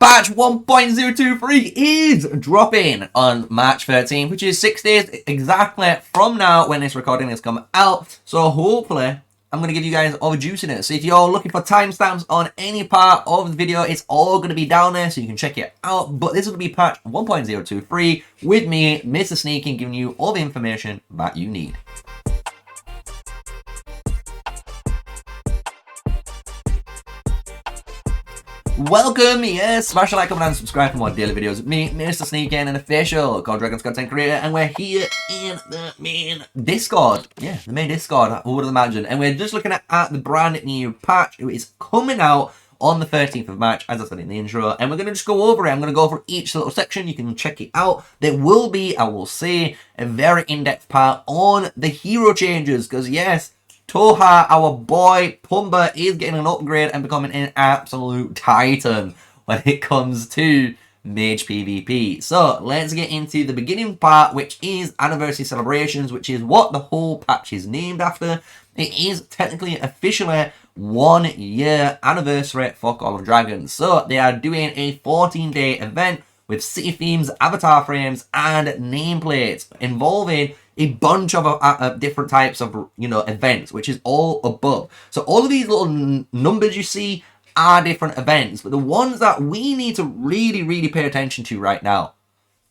Patch 1.023 is dropping on March 13th, which is 6 days exactly from now when this recording has come out. So hopefully, I'm going to give you guys all the juice in it. So if you're looking for timestamps on any part of the video, it's all going to be down there so you can check it out. But this is going to be patch 1.023 with me, MrSneakyy, giving you all the information that you need. Welcome, yes, smash a like, comment and subscribe for more daily videos with me, MrSneakyy, an official Call Dragons content creator, and we're here in the main Discord. Yeah, the main Discord, who would have imagined. And we're just looking at the brand new patch. It is coming out on the 13th of March, as I said in the intro, and we're going to just go over it. I'm going to go over each little section. You can check it out. There will be, I will say, a very in-depth part on the hero changes, because yes, Tohar, our boy Pumba, is getting an upgrade and becoming an absolute titan when it comes to Mage PvP. So let's get into the beginning part, which is Annirvesary celebrations, which is what the whole patch is named after. It is technically officially 1 year anniversary for Call of Dragons. So they are doing a 14-day event with city themes, avatar frames, and nameplates involving a bunch of different types of, events, which is all above. So all of these little numbers you see are different events, but the ones that we need to really pay attention to right now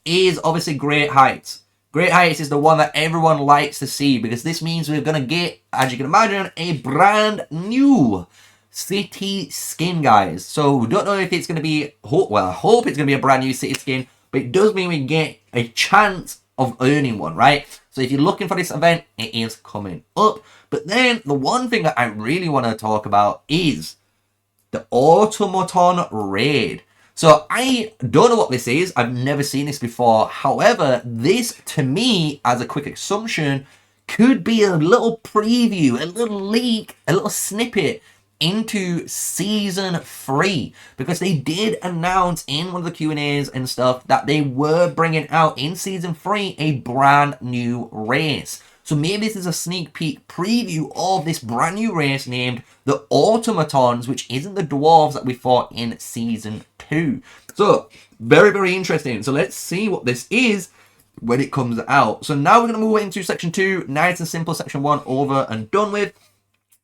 is obviously Great Heights. Great Heights is the one that everyone likes to see, because this means we're going to get, as you can imagine, a brand new city skin, guys. So we don't know if it's going to be, I hope it's going to be a brand new city skin, but it does mean we get a chance of earning one, right? So if you're looking for this event, it is coming up. But then the one thing that I really want to talk about is the Automaton raid. So I don't know what this is. I've never seen this before. However, this to me, as a quick assumption, could be a little preview, a little leak, a little snippet into season 3, because they did announce in one of the Q&As and stuff that they were bringing out in season 3 a brand new race. So maybe this is a sneak peek preview of this brand new race named the AUTOMATONS, which isn't the dwarves that we fought in season 2. So very interesting. So let's see what this is when it comes out. So now we're going to move into section 2. Nice and simple. Section 1 over and done with.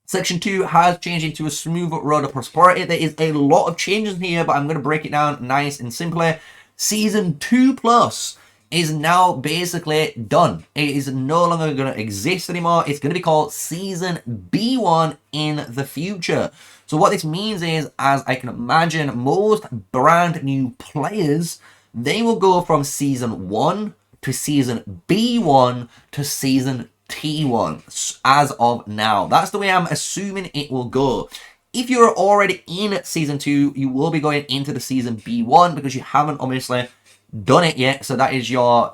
Section 2 has changed into a smooth road of prosperity. There is a lot of changes here, but I'm going to break it down nice and simply. Season 2 Plus is now basically done. It is no longer going to exist anymore. It's going to be called Season B1 in the future. So what this means is, as I can imagine, most brand new players, they will go from Season 1 to Season B1 to Season T1 as of now. That's the way I'm assuming it will go. If you're already in Season 2, you will be going into the Season B1 because you haven't obviously done it yet. So that is your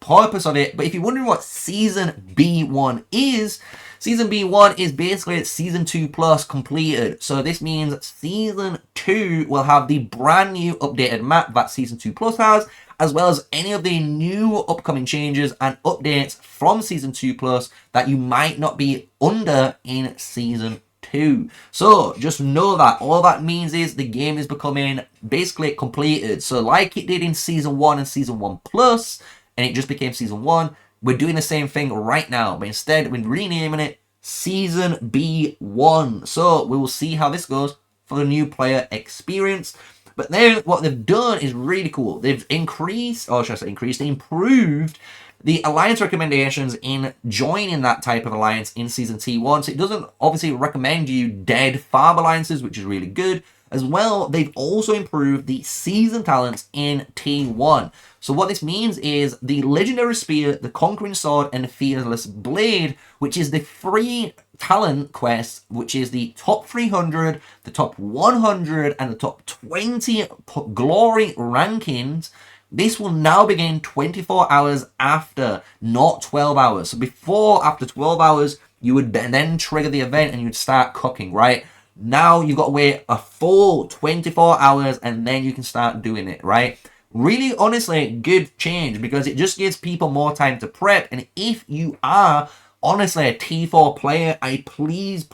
purpose of it. But if you're wondering what Season B1 is, Season B1 is basically Season 2 Plus completed. So this means Season 2 will have the brand new updated map that Season 2 Plus has, as well as any of the new upcoming changes and updates from Season 2 Plus that you might not be under in Season 2. So just know that all that means is the game is becoming basically completed. So like it did in Season 1 and Season 1 Plus, and it just became Season 1, we're doing the same thing right now, but instead we're renaming it Season B1. So we will see how this goes for the new player experience. But then what they've done is really cool. They've increased, or should I say increased, they improved the alliance recommendations in joining that type of alliance in Season T1. So it doesn't obviously recommend you dead farm alliances, which is really good. As well, they've also improved the season talents in T1. So what this means is the Legendary Spear, the Conquering Sword, and the Fearless Blade, which is the free talent quest, which is the top 300, the top 100, and the top 20 glory rankings. This will now begin 24 hours after, not 12 hours. So before, after 12 hours, you would then trigger the event and you'd start cooking, right? Now you've got to wait a full 24 hours and then you can start doing it, right? Really, honestly, good change because it just gives people more time to prep. And if you are honestly a T4 player, I please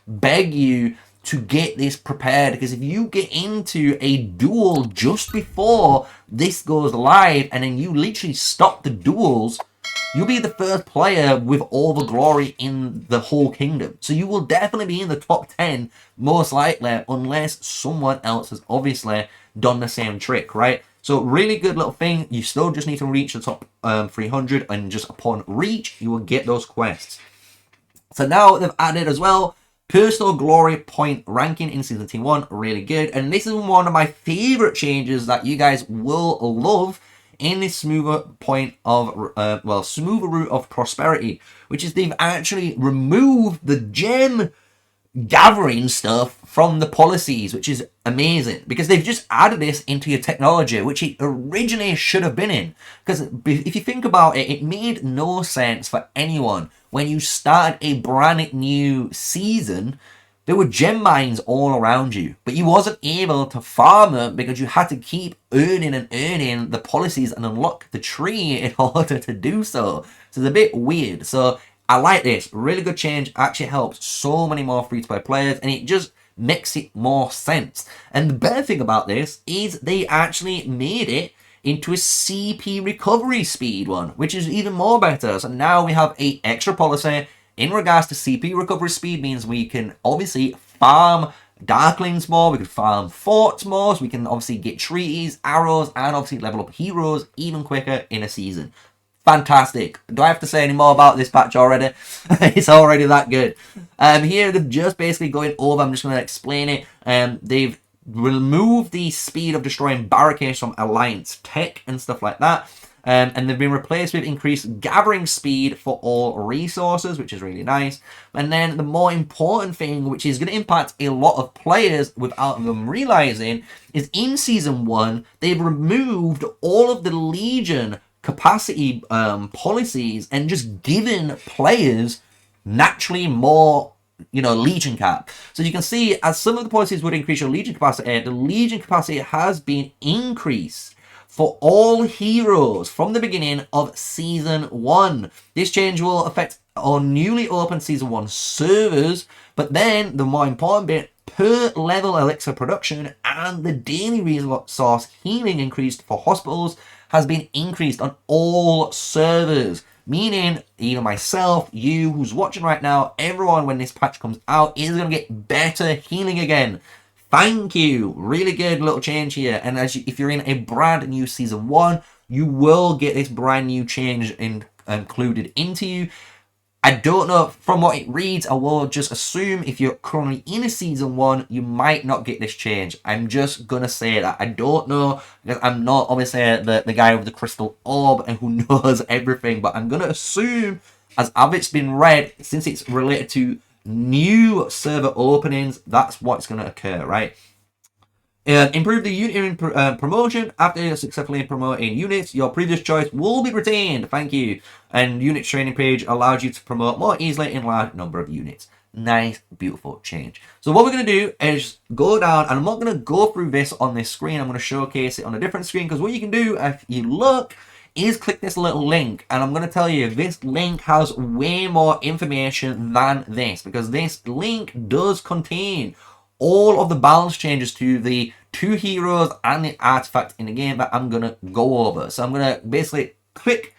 beg you to get this prepared, because if you get into a duel just before this goes live and then you literally stop the duels, you'll be the first player with all the glory in the whole kingdom. So you will definitely be in the top 10, most likely, unless someone else has obviously done the same trick, right? So really good little thing. You still just need to reach the top 300, and just upon reach, you will get those quests. So now they've added as well personal glory point ranking in Season Team 1, really good. And this is one of my favorite changes that you guys will love in this smoother point of, smoother route of prosperity, which is they've actually removed the gem gathering stuff from the policies, which is amazing, because they've just added this into your technology, which it originally should have been in. Because if you think about it, it made no sense for anyone when you started a brand new season. There were gem mines all around you, but you wasn't able to farm them because you had to keep earning and earning the policies and unlock the tree in order to do so. So it's a bit weird. So I like this. Really good change. Actually helps so many more free-to-play players, and it just makes it more sense. And the better thing about this is they actually made it into a CP recovery speed one, which is even more better. So now we have a extra policy in regards to CP recovery speed. Means we can obviously farm Darklings more, we can farm forts more, so we can obviously get treaties, arrows, and obviously level up heroes even quicker in a season. Fantastic. Do I have to say any more about this patch already? It's already that good. Here they've just basically going over, I'm just going to explain it. They've removed the speed of destroying barricades from Alliance tech and stuff like that. And they've been replaced with increased gathering speed for all resources, which is really nice. And then the more important thing, which is going to impact a lot of players without them realizing, is in Season 1, they've removed all of the Legion capacity policies and just given players naturally more, Legion cap. So you can see, as some of the policies would increase your Legion capacity, the Legion capacity has been increased for all heroes from the beginning of Season 1. This change will affect our newly opened Season 1 servers, but then the more important bit, per level elixir production and the daily resource healing increased for hospitals has been increased on all servers. Meaning, even myself, you who's watching right now, everyone when this patch comes out is going to get better healing again. Thank you. Really good little change here. And if you're in a brand new Season 1, you will get this brand new change included into you. I don't know, from what it reads, I will just assume if you're currently in a Season 1, you might not get this change. I'm just going to say that. I don't know, because I'm not obviously the guy with the crystal orb and who knows everything, but I'm going to assume, as it's been read, since it's related to new server openings, that's what's going to occur, right? Improve the unit promotion. After successfully promoting units, your previous choice will be retained. Thank you. And unit training page allows you to promote more easily in large number of units. Nice, beautiful change. So what we're going to do is go down, and I'm not going to go through this on this screen. I'm going to showcase it on a different screen, because what you can do, if you look, is click this little link, and I'm going to tell you this link has way more information than this, because this link does contain all of the balance changes to the 2 heroes and the artifact in the game that I'm going to go over. So I'm going to basically quick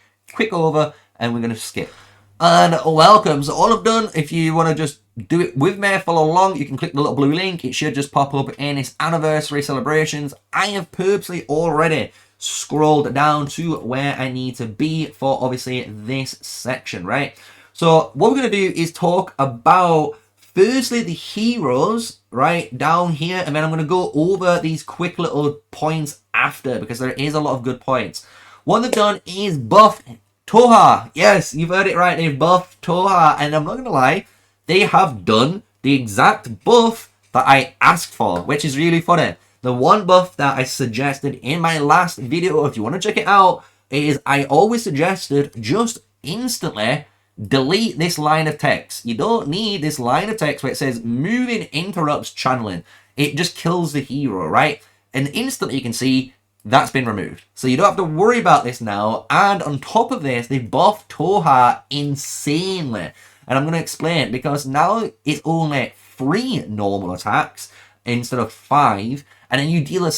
over, and we're going to skip. And welcome. So all I've done, if you want to just do it with me, follow along, you can click the little blue link. It should just pop up in its anniversary celebrations. I have purposely already scrolled down to where I need to be for obviously this section, right? So what we're going to do is talk about firstly the heroes right down here, and then I'm going to go over these quick little points after, because there is a lot of good points. What they've done is buff Tohar. Yes, you've heard it right, they've buffed Tohar, and I'm not going to lie, they have done the exact buff that I asked for, which is really funny. The one buff that I suggested in my last video, if you want to check it out, is I always suggested just instantly delete this line of text. You don't need this line of text where it says moving interrupts channeling. It just kills the hero, right? And instantly you can see that's been removed. So you don't have to worry about this now. And on top of this, they buffed Tohar insanely. And I'm going to explain, because now it's only 3 normal attacks instead of 5, and then you deal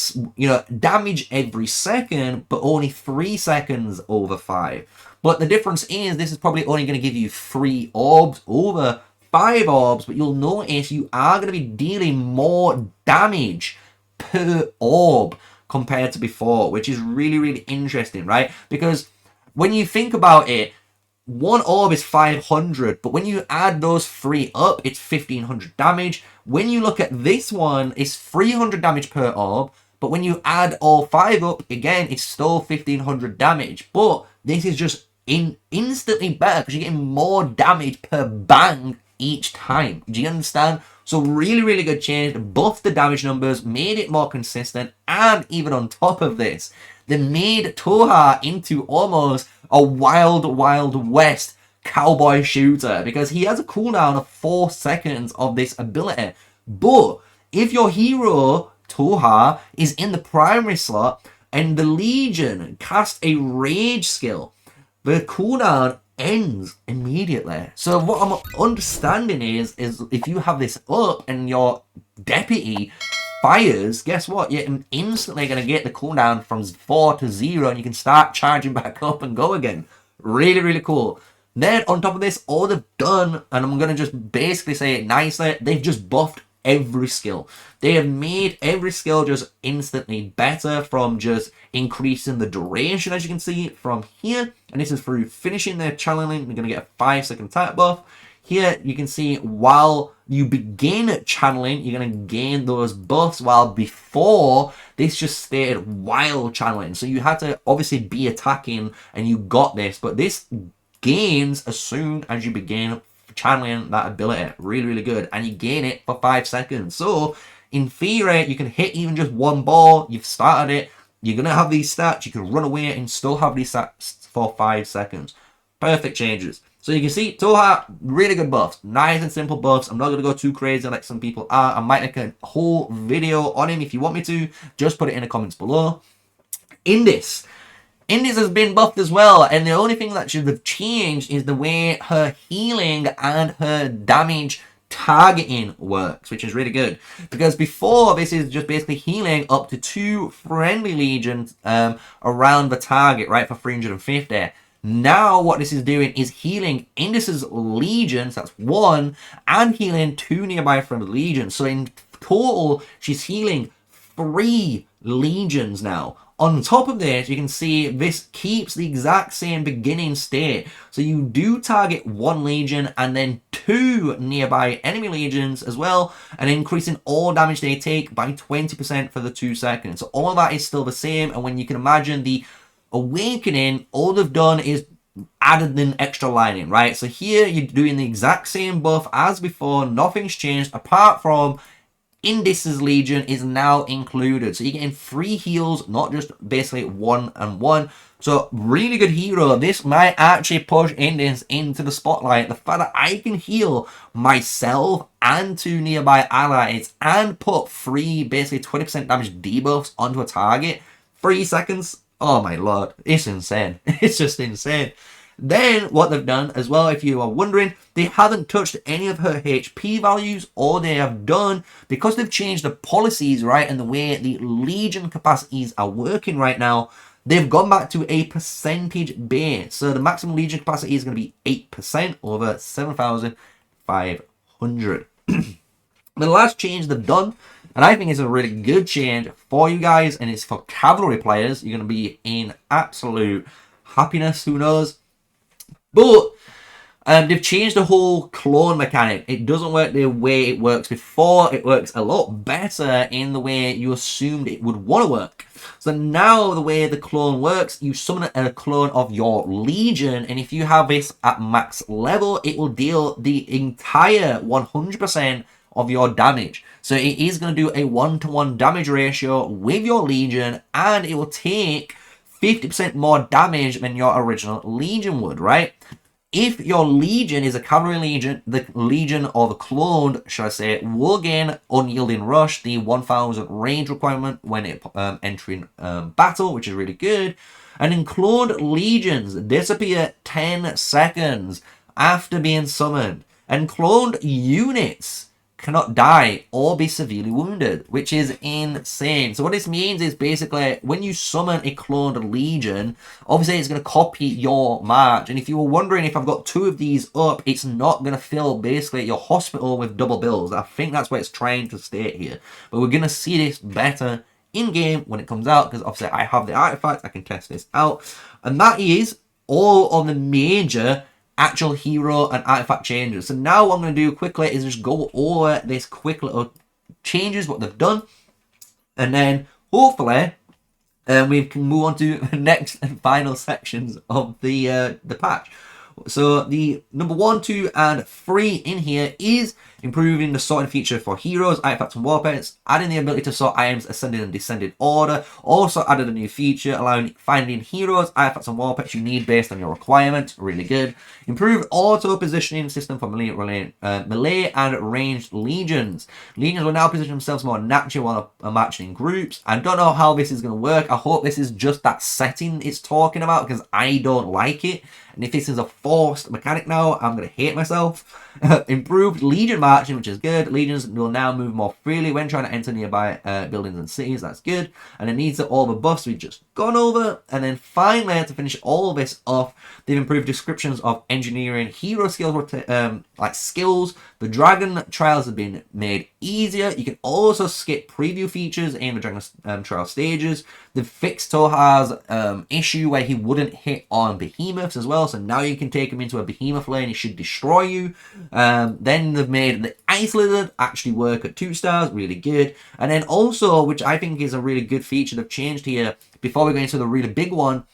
damage every second, but only 3 seconds over 5. But the difference is this is probably only going to give you 3 orbs over 5 orbs, but you'll notice you are going to be dealing more damage per orb compared to before, which is really, really interesting, right? Because when you think about it, 1 orb is 500, but when you add those 3 up, it's 1500 damage. When you look at this one, it's 300 damage per orb, but when you add all 5 up, again, it's still 1500 damage. But this is just instantly better because you're getting more damage per bang each time. Do you understand? So really, really good change. Buffed the damage numbers, made it more consistent, and even on top of this, they made Tohar into almost a wild, wild west cowboy shooter because he has a cooldown of 4 seconds of this ability. But if your hero, Tohar, is in the primary slot and the Legion cast a rage skill, the cooldown ends immediately. So what I'm understanding is if you have this up and your deputy fires, guess what? You're instantly going to get the cooldown from 4 to 0 and you can start charging back up and go again. Really, really cool. Then on top of this, all they've done, and I'm going to just basically say it nicely, they've just buffed every skill. They have made every skill just instantly better from just increasing the duration, as you can see from here. And this is through finishing their channeling. They're going to get a 5-second attack buff. Here you can see while you begin channeling, you're going to gain those buffs, while before this just stayed while channeling. So you had to obviously be attacking and you got this, but this gains as soon as you begin channeling that ability. Really, really good. And you gain it for 5 seconds. So in theory, you can hit even just 1 ball. You've started it. You're going to have these stats. You can run away and still have these stats for 5 seconds. Perfect changes. So you can see Tohar, really good buffs. Nice and simple buffs. I'm not going to go too crazy like some people are. I might make a whole video on him if you want me to. Just put it in the comments below. Indis has been buffed as well, and the only thing that should have changed is the way her healing and her damage targeting works, which is really good. Because before, this is just basically healing up to 2 friendly legions around the target, right, for 350. Now what this is doing is healing Indis's legions, that's 1, and healing 2 nearby friendly legions. So in total, she's healing 3 legions now. On top of this, you can see this keeps the exact same beginning state. So you do target 1 legion and then 2 nearby enemy legions as well, and increasing all damage they take by 20% for the 2 seconds. So all of that is still the same, and when you can imagine the Awakening, all they've done is added an extra line in, right? So here you're doing the exact same buff as before, nothing's changed apart from Indis's Legion is now included. So you're getting 3 heals, not just basically 1 and 1. So really good hero. This might actually push Indis into the spotlight. The fact that I can heal myself and 2 nearby allies and put 3 basically 20% damage debuffs onto a target, 3 seconds. Oh my lord, it's insane. It's just insane. Then what they've done as well, if you are wondering, they haven't touched any of her HP values. All they have done, because they've changed the policies, right, and the way the Legion capacities are working right now, they've gone back to a percentage base. So the maximum Legion capacity is going to be 8% over 7,500. The last change they've done, and I think it's a really good change for you guys, and it's for cavalry players. You're going to be in absolute happiness, who knows. But they've changed the whole clone mechanic. It doesn't work the way it works before. It works a lot better in the way you assumed it would want to work. So now the way the clone works, you summon a clone of your Legion, and if you have this at max level, it will deal the entire 100% of your damage. So it is going to do a 1-to-1 damage ratio with your Legion, and it will take 50% more damage than your original Legion would, right? If your Legion is a cavalry Legion, the Legion, or the cloned, should I say, will gain Unyielding Rush, the 1000 range requirement when it entering battle, which is really good. And then cloned Legions disappear 10 seconds after being summoned. And cloned units cannot die or be severely wounded, which is insane. So what this means is basically when you summon a cloned legion, obviously it's going to copy your march. And if you were wondering if I've got 2 of these up, it's not going to fill basically your hospital with double bills. I think that's what it's trying to state here. But we're going to see this better in-game when it comes out, because obviously I have the artifact, I can test this out. And that is all of the major actual hero and artifact changes. So now what I'm going to do quickly is just go over this quick little changes, what they've done. And then hopefully we can move on to the next and final sections of the patch. So the number 1, 2, and 3 in here is improving the sorting feature for heroes, artifacts, and weapons, adding the ability to sort items ascending and descending order. Also added a new feature allowing finding heroes, artifacts, and weapons you need based on your requirements. Really good. Improved auto positioning system for melee and ranged legions. Legions will now position themselves more naturally while marching in groups. I don't know how this is going to work. I hope this is just that setting it's talking about, because I don't like it. And if this is a forced mechanic now, I'm going to hate myself. Improved legion marching, which is good. Legions will now move more freely when trying to enter nearby buildings and cities. That's good. And it needs all the buffs we've just gone over. And then finally, to finish all this off, they've improved descriptions of engineering hero skills, like skills. The dragon trials have been made easier. You can also skip preview features in the dragon trial stages. They've fixed Tohar's issue where he wouldn't hit on behemoths as well. So now you can take him into a behemoth lane. He should destroy you. Then they've made the ice lizard actually work at 2 stars. Really good. And then also, which I think is a really good feature they've changed here, before we go into the really big one,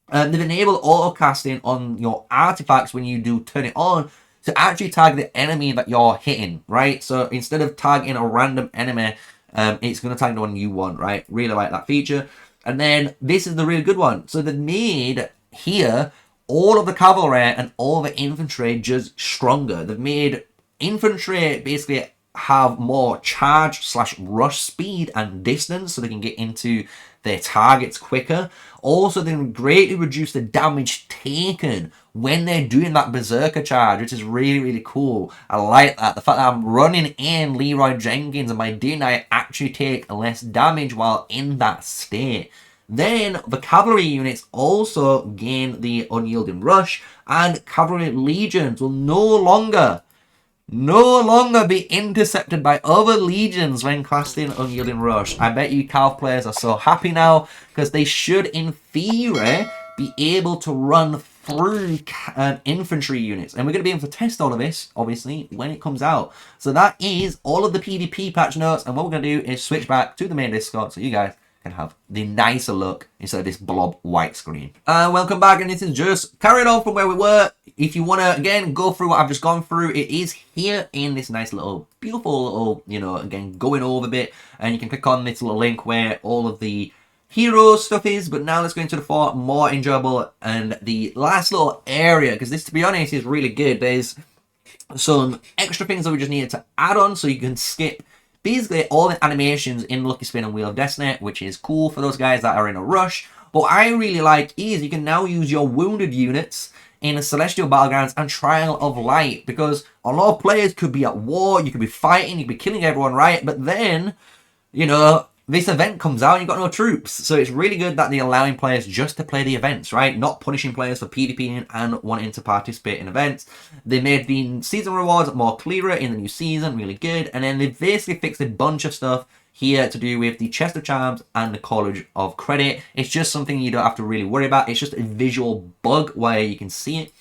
they've enabled auto casting on your artifacts when you do turn it on to actually tag the enemy that you're hitting, right? So instead of tagging a random enemy, it's going to tag the one you want, right? Really like that feature. And then this is the really good one. So they've made here all of the cavalry and all the infantry just stronger. They've made infantry basically have more charge / rush speed and distance, so they can get into their targets quicker. Also, they can greatly reduce the damage taken when they're doing that berserker charge, which is really, really cool. I like that. The fact that I'm running in Leroy Jenkins and by doing that, I actually take less damage while in that state. Then the cavalry units also gain the unyielding rush, and cavalry legions will no longer be intercepted by other legions when casting unyielding rush. I bet you Calv players are so happy now, because they should in theory be able to run through infantry units, and we're going to be able to test all of this obviously when it comes out. So that is all of the PvP patch notes, and what we're going to do is switch back to the main Discord so you guys can have the nicer look instead of this blob white screen. Welcome back, and this is just carrying on from where we were. If you want to again go through what I've just gone through, it is here in this nice little beautiful little, you know, again going over a bit, and you can click on this little link where all of the hero stuff is. But now let's go into the far more enjoyable and the last little area, because this, to be honest, is really good. There's some extra things that we just needed to add on, so you can skip basically all the animations in Lucky Spin and Wheel of Destiny, which is cool for those guys that are in a rush. But what I really like is you can now use your wounded units in a Celestial Battlegrounds and Trial of Light, because a lot of players could be at war, you could be fighting, you could be killing everyone, right? But then, you know, this event comes out and you've got no troops. So it's really good that they're allowing players just to play the events, right? Not punishing players for PvPing and wanting to participate in events. They made the season rewards more clearer in the new season, really good. And then they basically fixed a bunch of stuff here to do with the Chest of Charms and the College of Credit. It's just something you don't have to really worry about. It's just a visual bug where you can see it.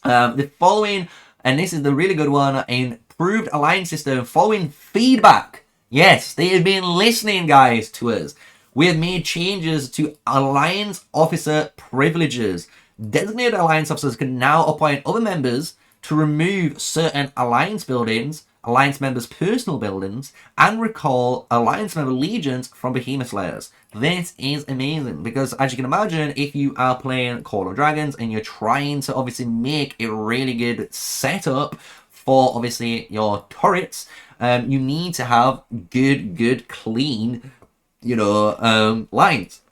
The following, and this is the really good one, improved alliance system following feedback. Yes, they have been listening, guys, to us. We have made changes to Alliance Officer privileges. Designated Alliance Officers can now appoint other members to remove certain Alliance buildings, Alliance members' personal buildings, and recall Alliance member legions from Behemoth Slayers. This is amazing, because as you can imagine, if you are playing Call of Dragons and you're trying to obviously make a really good setup for obviously your turrets, you need to have good, clean, you know, lines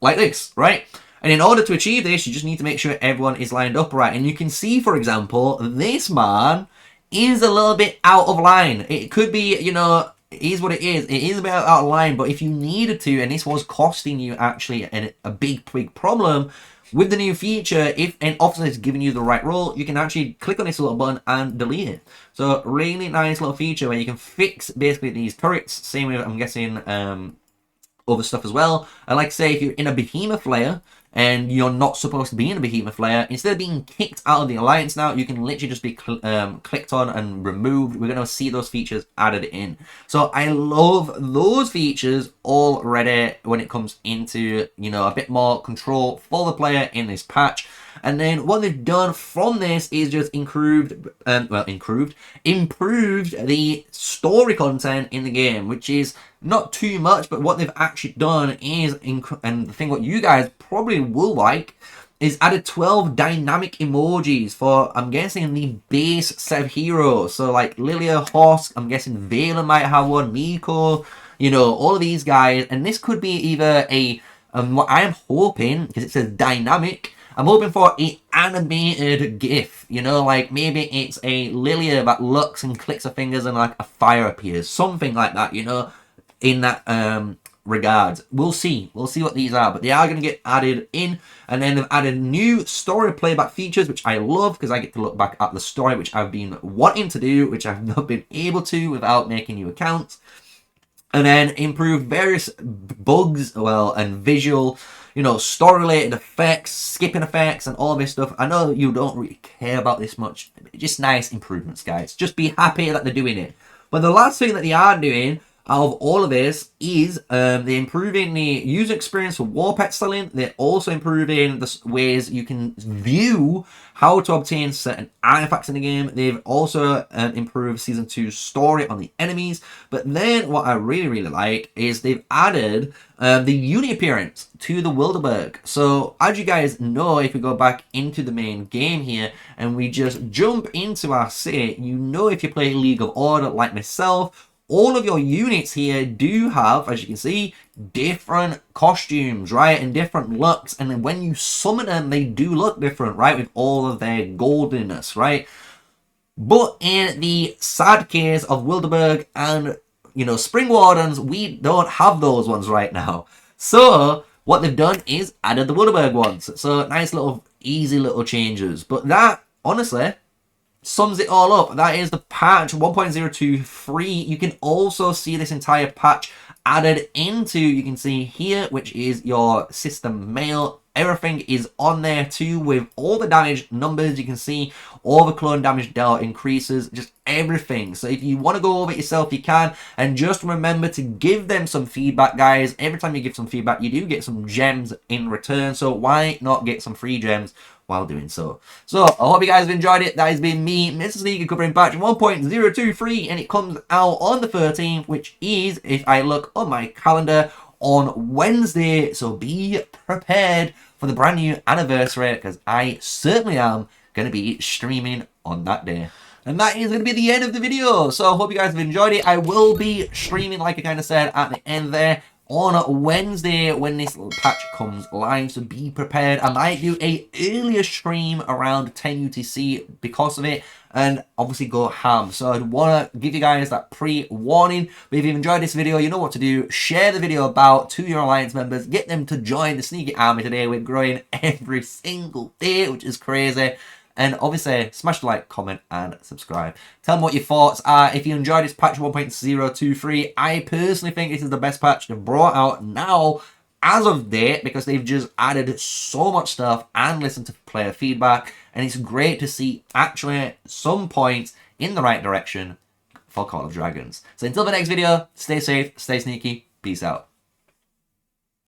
like this, right? And in order to achieve this, you just need to make sure everyone is lined up right. And you can see, for example, this man is a little bit out of line. It could be, you know, it is what it is. It is a bit out of line, but if you needed to, and this was costing you actually a big problem, with the new feature, if an officer is giving you the right role, you can actually click on this little button and delete it. So really nice little feature where you can fix basically these turrets. Same with, I'm guessing, other stuff as well. And like say, if you're in a behemoth layer and you're not supposed to be in a behemoth layer, instead of being kicked out of the alliance now, you can literally just be clicked on and removed. We're going to see those features added in. So I love those features already when it comes into, you know, a bit more control for the player in this patch. And then what they've done from this is just improved the story content in the game, which is not too much, but what they've actually done is, and the thing what you guys probably will like, is added 12 dynamic emojis for, I'm guessing, the base set of heroes. So like Lilia, Hosk, I'm guessing Vela might have one, Miko, you know, all of these guys. And this could be either what I'm hoping, because it says dynamic, I'm hoping for an animated GIF, you know, like maybe it's a Lilia that looks and clicks her fingers and like a fire appears, something like that, you know, in that regard. We'll see what these are, but they are going to get added in. And then they've added new story playback features, which I love because I get to look back at the story, which I've been wanting to do, which I've not been able to without making new accounts. And then improve various bugs, well, and visual, you know, story-related effects, skipping effects, and all this stuff. I know you don't really care about this much. Just nice improvements, guys. Just be happy that they're doing it. But the last thing that they are doing out of all of this is they're improving the user experience for war pet selling. They're also improving the ways you can view how to obtain certain artifacts in the game. They've also improved Season 2 story on the enemies. But then what I really like is they've added the unit appearance to the Wilderberg. So as you guys know, if we go back into the main game here and we just jump into our city, you know, if you play League of Order like myself, all of your units here do have, as you can see, different costumes, right? And different looks. And then when you summon them, they do look different, right? With all of their goldenness, right? But in the sad case of Wilderberg and, you know, Spring Wardens, we don't have those ones right now. So what they've done is added the Wilderberg ones. So nice little, easy little changes. But that, honestly, sums it all up. That is the patch 1.02 free. You can also see this entire patch added into, you can see here, which is your system mail. Everything is on there too, with all the damage numbers. You can see all the clone damage dealt increases, just everything. So if you want to go over it yourself, you can. And just remember to give them some feedback, guys. Every time you give some feedback, you do get some gems in return. So why not get some free gems while doing so? So I hope you guys have enjoyed it. That has been me, MrSneakyy, covering patch 1.023, and it comes out on the 13th, which is, if I look on my calendar, on Wednesday. So be prepared for the brand new anniversary, because I certainly am going to be streaming on that day. And that is going to be the end of the video. So I hope you guys have enjoyed it. I will be streaming, like I kind of said at the end there, on Wednesday when this little patch comes live, so be prepared. I might do a earlier stream around 10 UTC because of it, and obviously go ham. So I'd want to give you guys that pre-warning. But if you've enjoyed this video, you know what to do. Share the video about to your alliance members, get them to join the Sneaky Army today. We're growing every single day, which is crazy. And obviously, smash the like, comment, and subscribe. Tell me what your thoughts are. If you enjoyed this patch 1.023, I personally think this is the best patch they've brought out now as of date, because they've just added so much stuff and listened to player feedback. And it's great to see actually some points in the right direction for Call of Dragons. So until the next video, stay safe, stay sneaky, peace out.